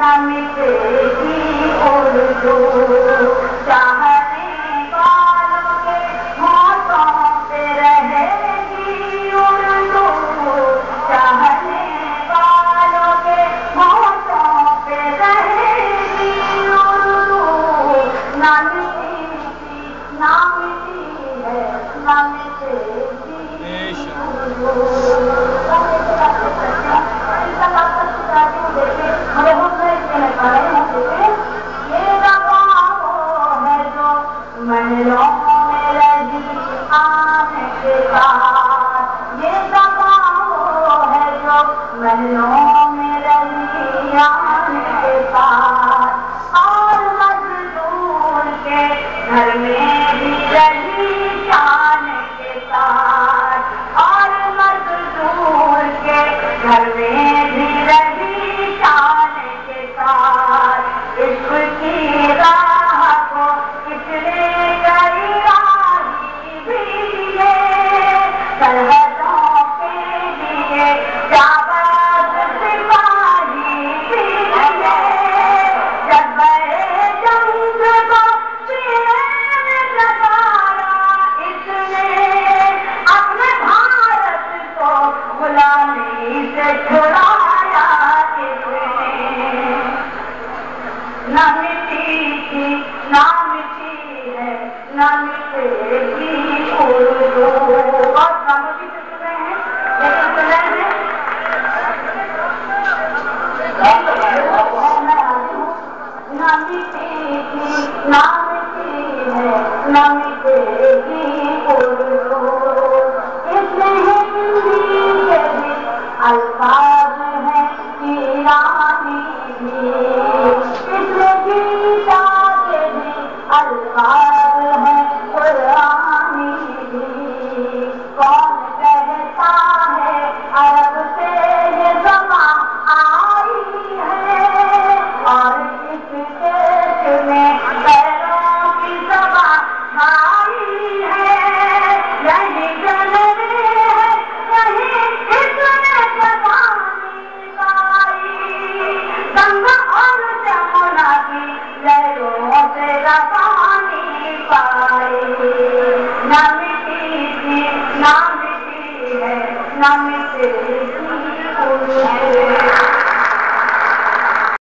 نہ مٹے گی اردو چاہنے والوں کے ہونٹوں پہ رہے گی اردو چاہنے والوں کے ہونٹوں پہ رہے گی اردو نہ مٹی نہ مٹی ہے نہ مٹے گی اردو محلوں میں رہی آنے کے بعد یہ زبان وہ ہے جو محلوں میں رہی آنے کے بعد اور مزدور کے گھر میں بھی رہی شان کے ساتھ اور مزدور کے گھر میں بھی رہی شان کے ساتھ عشق کی راہ کو کس نے کئی راہی بھیجے سرحدوں کے لیے جاباز سپاہی بھیجے جب جنگ کو سینے میں لگایا اس نے اپنے بھارت کو غلامی سے چھڑایا اس نے نہ مٹی تھی نہ مٹی ہے نہ مٹے گی اردو اور خاموشی سے سن رہے ہیں لیکن سن رہے ہیں میں آتی ہوں نہ مٹی تھی نہ مٹی ہے نہ مٹے گی اردو اس میں ہندی کے بھی الفاظ ہیں ایرانی بھی اس میں گیتا کے بھی الفاظ ہیں قرآنی بھی کون کہتا ہے عرب سے یہ زبان آئی ہے اور اس کے چنے پیروں کی زبان آئی ہے یہی جنری ہے یہی اس نے زبانی پائی گنگا اور جمنا کی لہروں سے